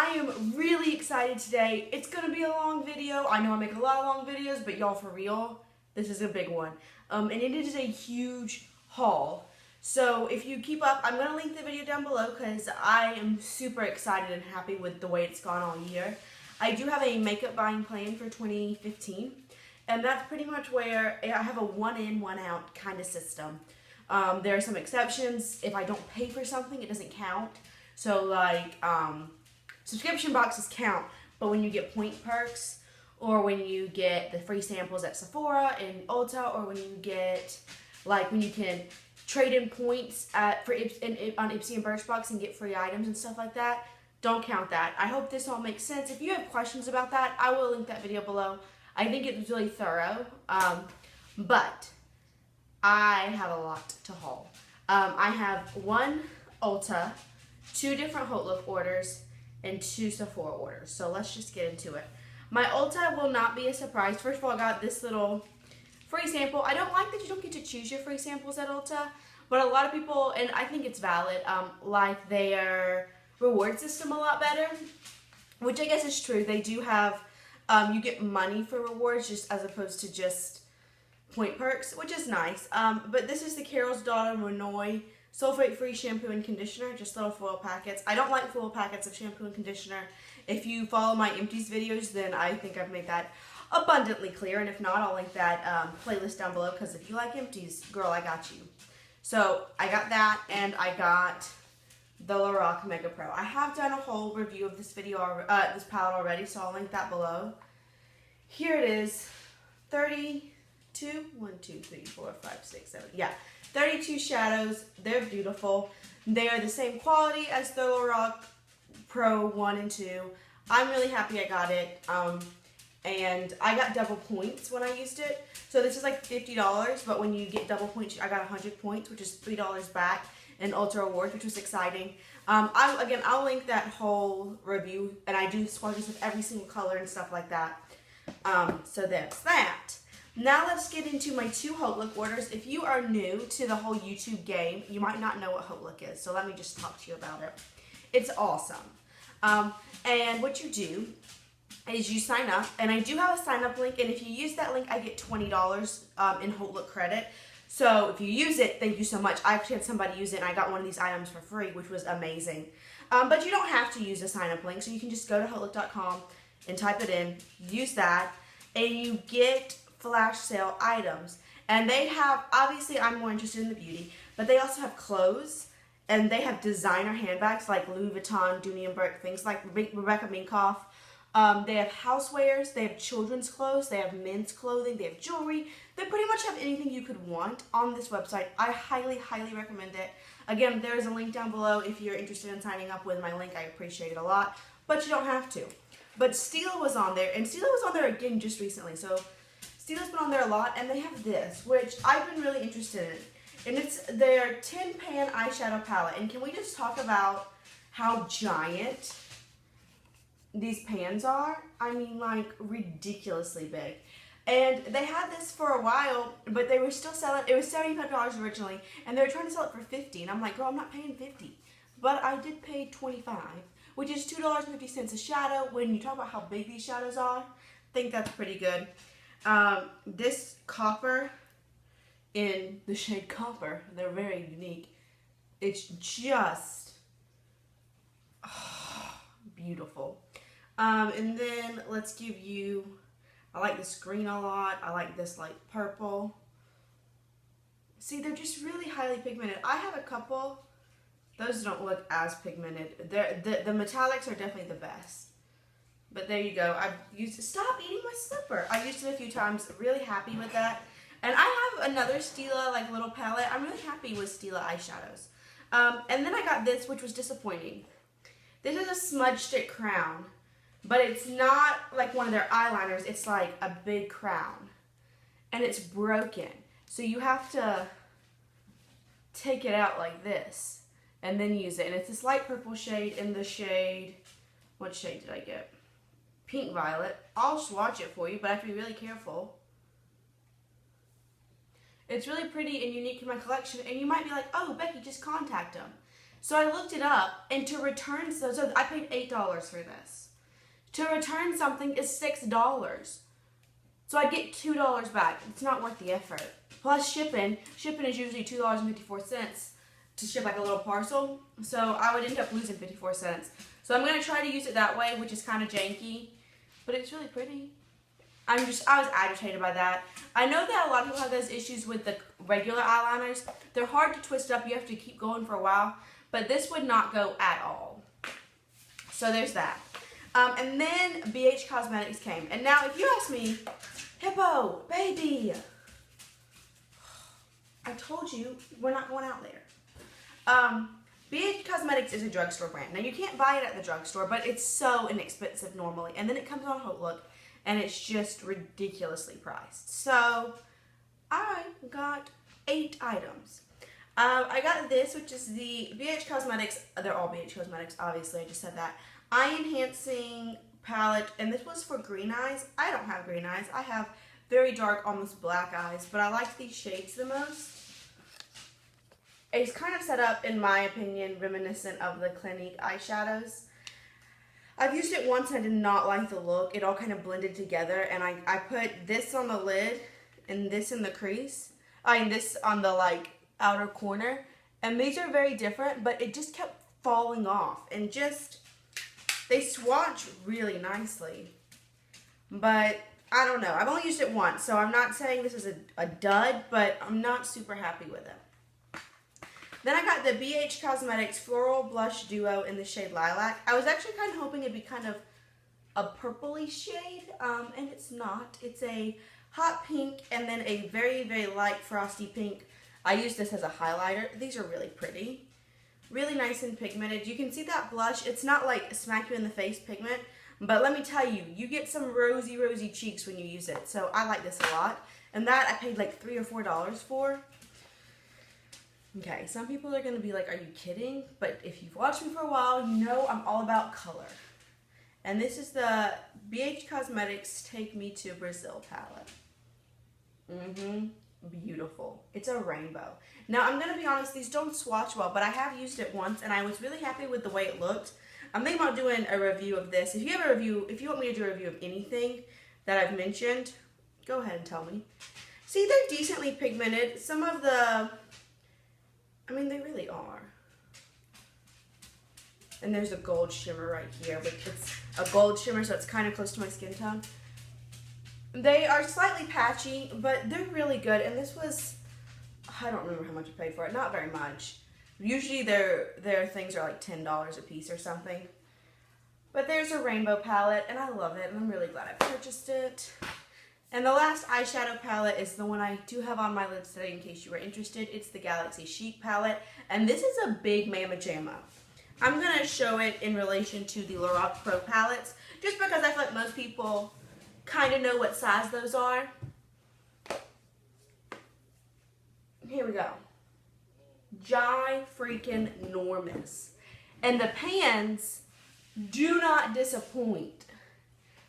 I am really excited today. It's going to be a long video. I know I make a lot of long videos, but y'all, for real, this is a big one. And it is a huge haul. So if you keep up, I'm going to link the video down below because I am super excited and happy with the way it's gone all year. I do have a makeup buying plan for 2015. And that's pretty much where I have a one in, one out kind of system. There are some exceptions. If I don't pay for something, it doesn't count. So like, subscription boxes count, but when you get point perks, or when you get the free samples at Sephora and Ulta, or when you get, like, when you can trade in points on Ipsy and Birchbox and get free items and stuff like that, don't count that. I hope this all makes sense. If you have questions about that, I will link that video below. I think it was really thorough, but I have a lot to haul. I have one Ulta, 2 different Hautelook orders, and 2 Sephora orders. So let's just get into it. My Ulta will not be a surprise. First of all, I got this little free sample. I don't like that you don't get to choose your free samples at Ulta, but a lot of people, and I think it's valid, like their reward system a lot better, which I guess is true. They do have, you get money for rewards just as opposed to just point perks, which is nice. But this is the Carol's Daughter Monoi sulfate-free shampoo and conditioner, just little foil packets. I don't like foil packets of shampoo and conditioner. If you follow my empties videos, then I think I've made that abundantly clear. And if not, I'll link that playlist down below, because if you like empties, girl, I got you. So I got that, and I got the Lorac Mega Pro. I have done a whole review of this this palette already, so I'll link that below. Here it is, 32, 1, 2, 3, 4, 5, 6, 7, yeah. 32 shadows. They're beautiful. They are the same quality as the Lorac Pro 1 and 2. I'm really happy I got it. And I got double points when I used it. So this is like $50, but when you get double points, I got 100 points, which is $3 back in Ulta Rewards, which was exciting. I'll link that whole review, and I do swatches with every single color and stuff like that. So that's that. Now let's get into my 2 Hautelook orders. If you are new to the whole YouTube game, you might not know what Hautelook is, so let me just talk to you about it. It's awesome. And what you do is you sign up, and I do have a sign up link, and if you use that link, I get $20 in Hautelook credit. So if you use it, thank you so much. I actually had somebody use it, and I got one of these items for free, which was amazing. But you don't have to use a sign up link, so you can just go to Hautelook.com and type it in, use that, and you get flash sale items. And they have, obviously I'm more interested in the beauty, but they also have clothes, and they have designer handbags like Louis Vuitton, Dooney & Burke, things like Rebecca Minkoff. They have housewares, they have children's clothes, they have men's clothing, they have jewelry. They pretty much have anything you could want on this website. I highly, highly recommend it. Again, there's a link down below if you're interested in signing up with my link. I appreciate it a lot, but you don't have to. But Stila was on there, and Stila was on there again just recently, so Stila's been on there a lot, and they have this, which I've been really interested in. And it's their 10-pan eyeshadow palette. And can we just talk about how giant these pans are? I mean, like, ridiculously big. And they had this for a while, but they were still selling, it was $75 originally, and they were trying to sell it for $50. And I'm like, girl, I'm not paying $50. But I did pay $25, which is $2.50 a shadow. When you talk about how big these shadows are, I think that's pretty good. This copper in the shade Copper, they're very unique. It's just beautiful. And then let's give you, I like this green a lot. I like this like purple. See, they're just really highly pigmented. I have a couple. Those don't look as pigmented. The metallics are definitely the best. But there you go. I've used it. Stop eating my slipper. I've used it a few times. Really happy with that. And I have another Stila like little palette. I'm really happy with Stila eyeshadows. And then I got this, which was disappointing. This is a smudge stick crown. But it's not like one of their eyeliners. It's like a big crown. And it's broken. So you have to take it out like this. And then use it. And it's this light purple shade in the shade. What shade did I get? Pink Violet. I'll swatch it for you, but I have to be really careful. It's really pretty and unique in my collection, and you might be like, oh, Becky, just contact them. So I looked it up, and to return, so I paid $8 for this. To return something is $6. So I get $2 back. It's not worth the effort. Plus shipping. Shipping is usually $2.54 to ship like a little parcel. So I would end up losing 54 cents. So I'm going to try to use it that way, which is kind of janky. But it's really pretty. I was agitated by that. I know that a lot of people have those issues with the regular eyeliners. They're hard to twist up. You have to keep going for a while. But this would not go at all. So there's that. And then BH Cosmetics came. And now if you ask me, Hippo, baby, I told you we're not going out there. BH Cosmetics is a drugstore brand. Now you can't buy it at the drugstore, but it's so inexpensive normally. And then it comes on Hautelook, and it's just ridiculously priced. So I got 8 items. I got this, which is the BH Cosmetics. They're all BH Cosmetics, obviously. I just said that. Eye Enhancing Palette, and this was for green eyes. I don't have green eyes. I have very dark, almost black eyes, but I like these shades the most. It's kind of set up, in my opinion, reminiscent of the Clinique eyeshadows. I've used it once and I did not like the look. It all kind of blended together, and I put this on the lid and this in the crease. And this on the like outer corner. And these are very different, but it just kept falling off. And just, they swatch really nicely. But I don't know. I've only used it once, so I'm not saying this is a dud, but I'm not super happy with it. Then I got the BH Cosmetics Floral Blush Duo in the shade Lilac. I was actually kind of hoping it'd be kind of a purpley shade, and it's not. It's a hot pink and then a very, very light frosty pink. I use this as a highlighter. These are really pretty. Really nice and pigmented. You can see that blush. It's not like smack you in the face pigment, but let me tell you, you get some rosy, rosy cheeks when you use it. So I like this a lot. And that I paid like $3 or $4 for. Okay, some people are going to be like, are you kidding? But if you've watched me for a while, you know I'm all about color. And this is the BH Cosmetics Take Me to Brazil palette. Beautiful. It's a rainbow. Now, I'm going to be honest, these don't swatch well, but I have used it once, and I was really happy with the way it looked. I'm thinking about doing a review of this. If you have a review, if you want me to do a review of anything that I've mentioned, go ahead and tell me. See, they're decently pigmented. Some of the, I mean, they really are. And there's a gold shimmer right here, but it's a gold shimmer, so it's kind of close to my skin tone. They are slightly patchy, but they're really good. And this was, I don't remember how much I paid for it. Not very much. Usually their things are like $10 a piece or something. But there's a rainbow palette, and I love it, and I'm really glad I purchased it. And the last eyeshadow palette is the one I do have on my lid today in case you were interested. It's the Galaxy Chic palette, and this is a big mamma jamma. I'm going to show it in relation to the Lorac Pro palettes, just because I feel like most people kind of know what size those are. Here we go. Freaking-normous. And the pans do not disappoint.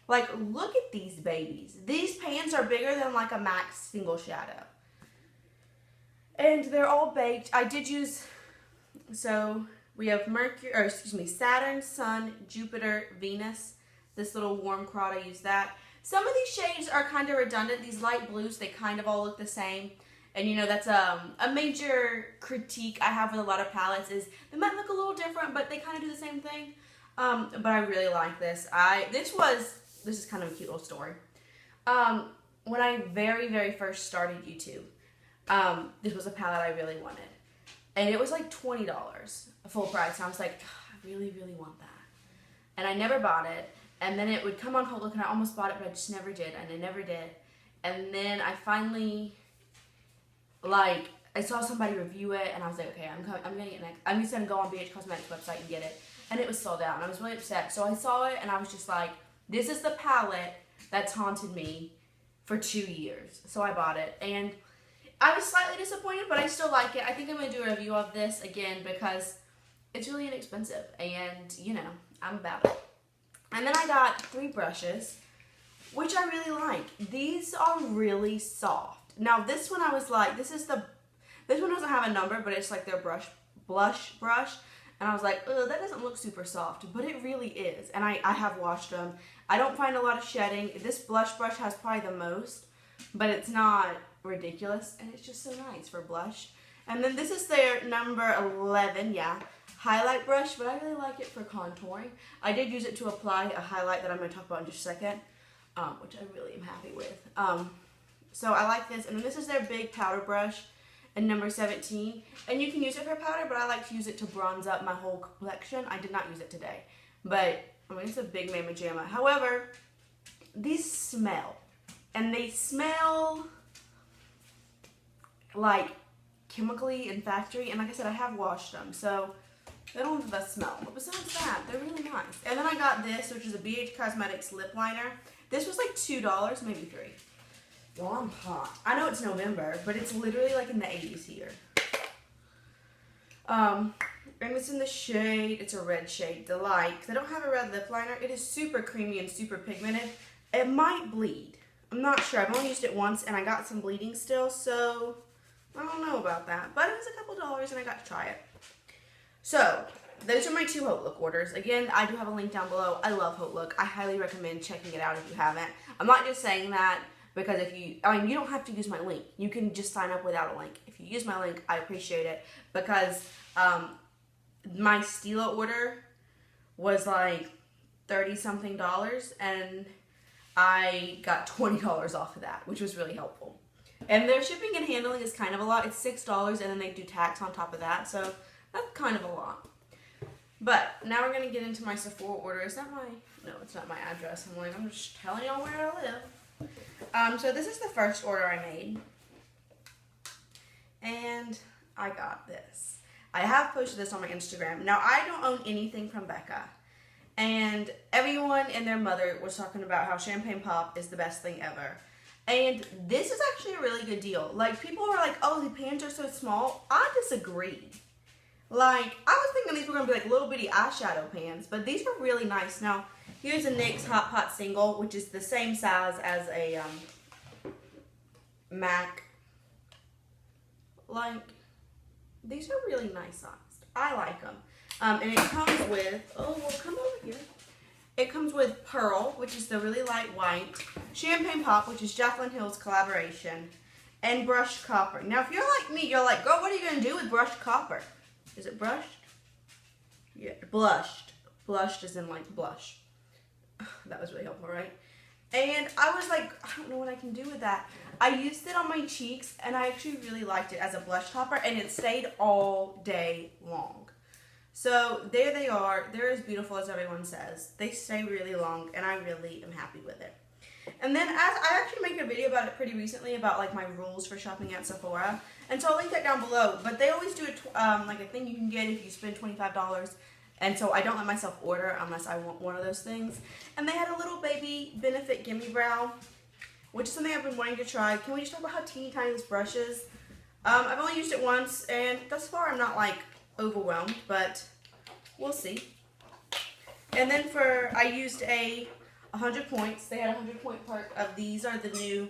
Like, look at these babies. These pans are bigger than like a MAC single shadow. And they're all baked. I did use, so we have Mercury, or excuse me, Saturn, Sun, Jupiter, Venus. This little warm crowd, I use that. Some of these shades are kind of redundant. These light blues, they kind of all look the same. And you know, that's a major critique I have with a lot of palettes is they might look a little different, but they kind of do the same thing. But I really like this. This is kind of a cute little story. When I very, very first started YouTube, this was a palette I really wanted. And it was like $20, full price. And I was like, I really, really want that. And I never bought it. And then it would come on Hautelook, and I almost bought it, but I just never did, and I never did. And then I finally, like, I saw somebody review it, and I was like, okay, I'm getting it next. I'm just going to go on BH Cosmetics website and get it. And it was sold out, and I was really upset. So I saw it, and I was just like, this is the palette that's haunted me for 2 years. So I bought it, and I was slightly disappointed, but I still like it. I think I'm going to do a review of this again because it's really inexpensive, and, you know, I'm about it. And then I got 3 brushes, which I really like. These are really soft. Now this one I was like, this one doesn't have a number, but it's like their blush brush. And I was like, oh, that doesn't look super soft, but it really is. And I have washed them. I don't find a lot of shedding. This blush brush has probably the most, but it's not ridiculous. And it's just so nice for blush. And then this is their number 11, yeah, highlight brush, but I really like it for contouring. I did use it to apply a highlight that I'm going to talk about in just a second, which I really am happy with. So I like this. And then this is their big powder brush. And number 17, and you can use it for powder, but I like to use it to bronze up my whole complexion. I did not use it today, but I mean, it's a big mamma jamma. However, these smell, and they smell like chemically and factory, and like I said, I have washed them, so they don't have the best smell, but besides that, they're really nice. And then I got this, which is a BH Cosmetics lip liner. This was like $2, maybe $3. Well, I'm hot. I know it's November, but it's literally like in the 80s here. And it's in the shade, it's a red shade, Delight. Because I don't have a red lip liner. It is super creamy and super pigmented. It might bleed. I'm not sure. I've only used it once and I got some bleeding still, so I don't know about that. But it was a couple dollars and I got to try it. So, those are my 2 Hautelook orders. Again, I do have a link down below. I love Hautelook. I highly recommend checking it out if you haven't. I'm not just saying that. Because if you, I mean, you don't have to use my link. You can just sign up without a link. If you use my link, I appreciate it. Because my Stila order was like $30-something. And I got $20 off of that, which was really helpful. And their shipping and handling is kind of a lot. It's $6 and then they do tax on top of that. So that's kind of a lot. But now we're going to get into my Sephora order. Is that my, no, it's not my address. I'm just telling y'all where I live. So this is the first order I made, and I got this. I have posted this on my Instagram. Now, I don't own anything from Becca, and everyone and their mother was talking about how Champagne Pop is the best thing ever, and this is actually a really good deal. Like, people are like, oh, the pans are so small. I disagree. Like, I was thinking these were going to be like little bitty eyeshadow pans, but these were really nice. Now, here's a NYX Hot Pot Single, which is the same size as a MAC. Like, these are really nice sized. I like them. And it comes with, oh, well, come over here. It comes with Pearl, which is the really light white, Champagne Pop, which is Jaclyn Hill's collaboration, and Brushed Copper. Now, if you're like me, you're like, girl, what are you going to do with Brushed Copper? Is it brushed? Yeah, blushed. Blushed as in like blush. That was really helpful, right? And I was like, I don't know what I can do with that. I used it on my cheeks, and I actually really liked it as a blush topper, and it stayed all day long. So there they are. They're as beautiful as everyone says. They stay really long, and I really am happy with it. And then as I actually made a video about it pretty recently about like my rules for shopping at Sephora, and so I'll link that down below. But they always do like a thing you can get if you spend $25. And so I don't let myself order unless I want one of those things. And they had a little baby Benefit Gimme Brow, which is something I've been wanting to try. Can we just talk about how teeny tiny this brush is? I've only used it once, and thus far I'm not like overwhelmed, but we'll see. And then I used a 100 points. They had a 100-point part of these are the new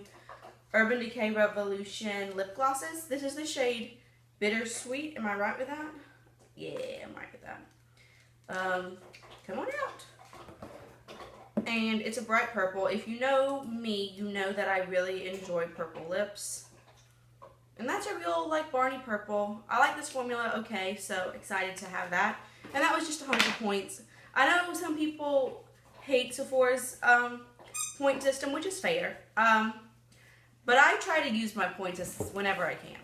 Urban Decay Revolution lip glosses. This is the shade Bittersweet. Am I right with that? Yeah, I'm right with that. Come on out. And it's a bright purple. If you know me, you know that I really enjoy purple lips. And that's a real, like, Barney purple. I like this formula, okay, so excited to have that. And that was just 100 points. I know some people hate Sephora's point system, which is fair. But I try to use my points whenever I can.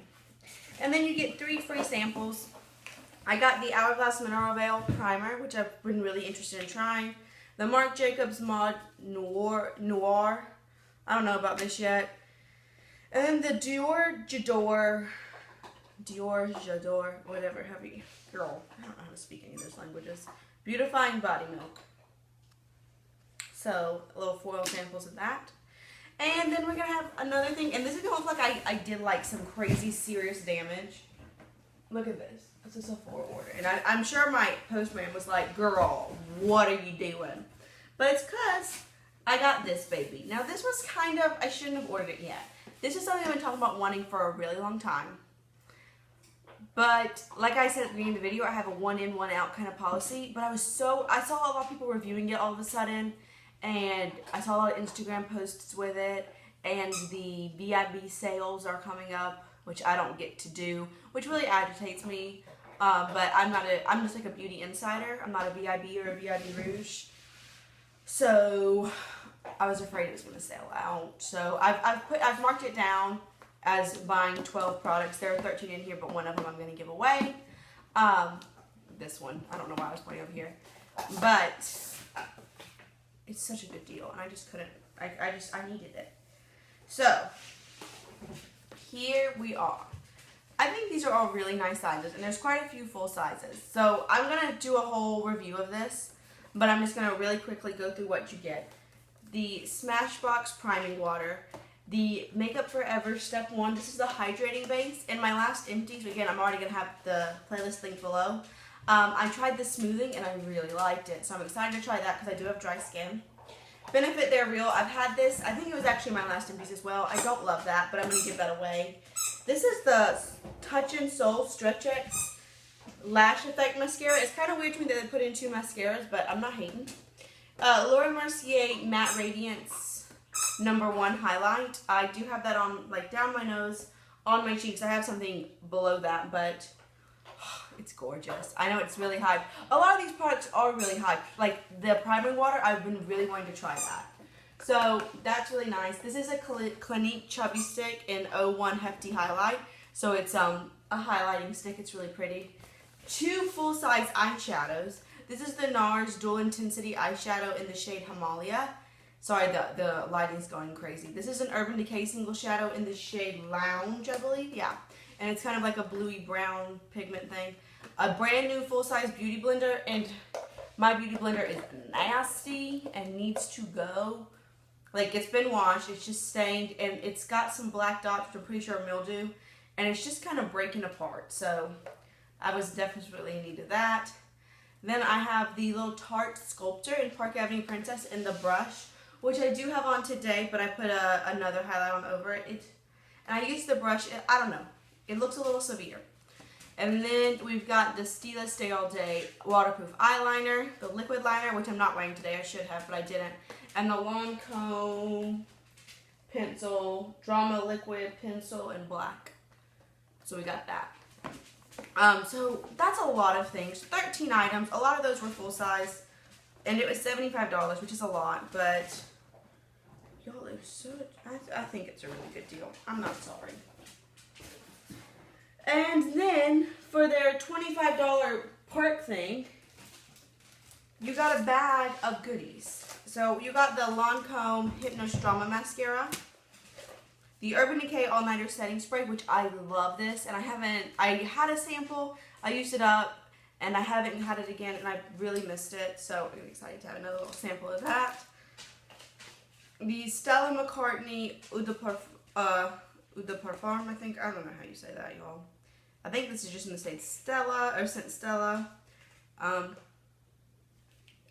And then you get 3 free samples. I got the Hourglass Mineral Veil Primer, which I've been really interested in trying. The Marc Jacobs Mod Noir. I don't know about this yet. And then the Dior J'adore, whatever, heavy girl. I don't know how to speak any of those languages. Beautifying Body Milk. So, little foil samples of that. And then we're going to have another thing. And this is going to look like I did like some crazy serious damage. Look at this. This is a Sephora order. And I'm sure my postman was like, girl, what are you doing? But it's because I got this baby. Now this was kind of, I shouldn't have ordered it yet. This is something I've been talking about wanting for a really long time. But like I said at the beginning of the video, I have a one in, one out kind of policy. But I saw a lot of people reviewing it all of a sudden. And I saw a lot of Instagram posts with it. And the VIB sales are coming up, which I don't get to do, which really agitates me. But I'm just like a beauty insider. I'm not a VIB or a VIB Rouge. So I was afraid it was going to sell out. So I've marked it down as buying 12 products. There are 13 in here, but one of them I'm going to give away. This one. I don't know why I was pointing over here. But it's such a good deal, and I just couldn't. I needed it. So here we are. I think these are all really nice sizes, and there's quite a few full sizes. So I'm going to do a whole review of this, but I'm just going to really quickly go through what you get. The Smashbox Priming Water, the Makeup Forever Step 1. This is the hydrating base. In my last empties, again, I'm already going to have the playlist link below. I tried the smoothing, and I really liked it, so I'm excited to try that because I do have dry skin. Benefit They're Real. I've had this. I think it was actually my last empties as well. I don't love that, but I'm going to give that away. This is the Touch and Soul Stretch X Lash Effect Mascara. It's kind of weird to me that they put in 2 mascaras, but I'm not hating. Laura Mercier Matte Radiance #1 Highlight. I do have that on, like, down my nose, on my cheeks. I have something below that, but it's gorgeous. I know it's really hyped. A lot of these products are really hyped. Like the priming water, I've been really wanting to try that. So that's really nice. This is a Clinique Chubby Stick in 01 Hefty Highlight. So it's a highlighting stick. It's really pretty. 2 full-size eyeshadows. This is the NARS Dual Intensity Eyeshadow in the shade Himalaya. Sorry, the lighting's going crazy. This is an Urban Decay Single Shadow in the shade Lounge, I believe. Yeah. And it's kind of like a bluey brown pigment thing. A brand new full-size beauty blender, and my beauty blender is nasty and needs to go. Like, it's been washed, it's just stained, and it's got some black dots, which I'm pretty sure are mildew, and it's just kind of breaking apart. So I was definitely in need of that. Then I have the little Tarte Sculptor in Park Avenue Princess in the brush, which I do have on today, but I put another highlight on over it. And I used the brush, I don't know, it looks a little severe. And then we've got the Stila Stay All Day Waterproof Eyeliner, the liquid liner, which I'm not wearing today, I should have, but I didn't. And the Lancome pencil, Drama Liquid Pencil in black. So we got that. So that's a lot of things. 13 items. A lot of those were full size. And it was $75, which is a lot, but y'all are so, I think it's a really good deal. I'm not sorry. And then for their $25 park thing, you got a bag of goodies. So you got the Lancome Hypnos Drama Mascara, the Urban Decay All Nighter Setting Spray, which I love this, and I had a sample, I used it up, and I haven't had it again, and I really missed it, so I'm excited to have another little sample of that. The Stella McCartney Eau de Parfum, I think. I don't know how you say that, y'all. I think this is just in the state Stella, or Scent Stella. I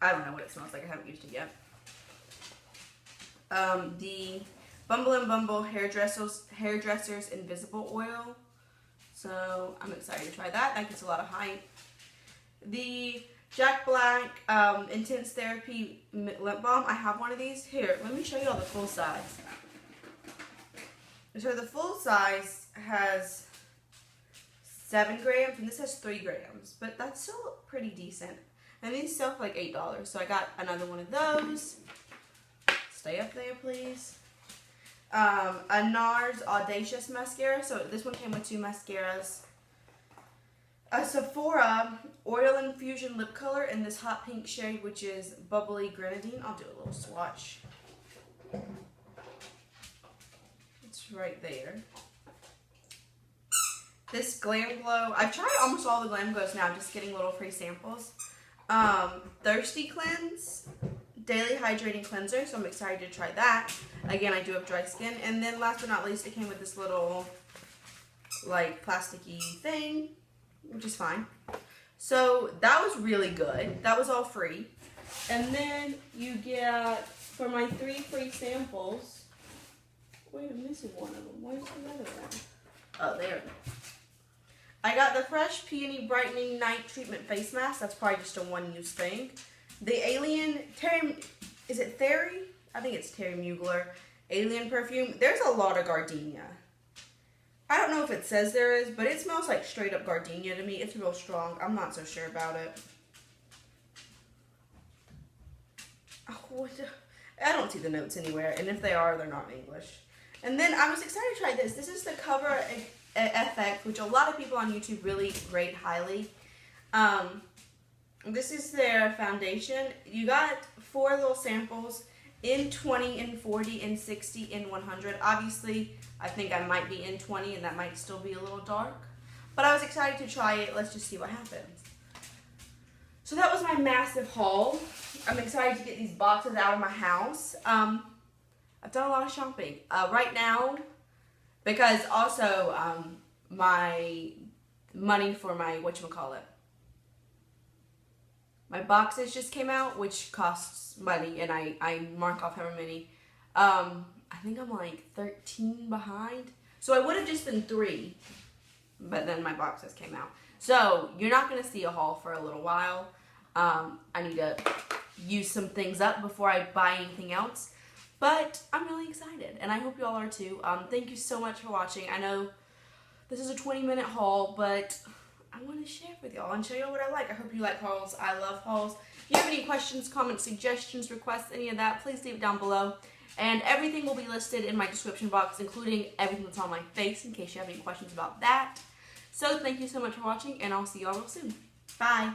don't know what it smells like. I haven't used it yet. The Bumble & Bumble Hairdressers Invisible Oil. So I'm excited to try that. That gets a lot of hype. The Jack Black Intense Therapy Lip Balm. I have one of these. Here, let me show you all the full size. So the full size has 7 grams, and this has 3 grams, but that's still pretty decent. And these sell for like $8, so I got another one of those. Stay up there, please. A NARS Audacious Mascara, so this one came with 2 mascaras. A Sephora Oil Infusion Lip Color in this hot pink shade, which is Bubbly Grenadine. I'll do a little swatch. It's right there. This Glam Glow, I've tried almost all the Glam Glows now, just getting little free samples. Thirsty Cleanse Daily Hydrating Cleanser, so I'm excited to try that. Again, I do have dry skin. And then last but not least, it came with this little, like, plasticky thing, which is fine. So that was really good. That was all free. And then you get, for my 3 free samples, wait, I'm missing one of them. Where's the other one? Oh, there. I got the Fresh Peony Brightening Night Treatment Face Mask. That's probably just a one-use thing. The Alien, is it Terry? I think it's Terry Mugler. Alien perfume. There's a lot of gardenia. I don't know if it says there is, but it smells like straight up gardenia to me. It's real strong. I'm not so sure about it. Oh, I don't see the notes anywhere, and if they are, they're not in English. And then I was excited to try this. This is the Cover FX, which a lot of people on YouTube really rate highly. This is their foundation. You got 4 little samples in 20, in 40, in 60, in 100. Obviously, I think I might be in 20, and that might still be a little dark. But I was excited to try it. Let's just see what happens. So that was my massive haul. I'm excited to get these boxes out of my house. I've done a lot of shopping right now because also my money for my, my boxes just came out, which costs money, and I mark off however many. I think I'm like 13 behind. So I would have just been 3, but then my boxes came out. So you're not going to see a haul for a little while. I need to use some things up before I buy anything else. But I'm really excited, and I hope you all are too. Thank you so much for watching. I know this is a 20-minute haul, but I want to share with y'all and show you what I like. I hope you like hauls. I love hauls. If you have any questions, comments, suggestions, requests, any of that, please leave it down below. And everything will be listed in my description box, including everything that's on my face, in case you have any questions about that. So thank you so much for watching, and I'll see y'all real soon. Bye.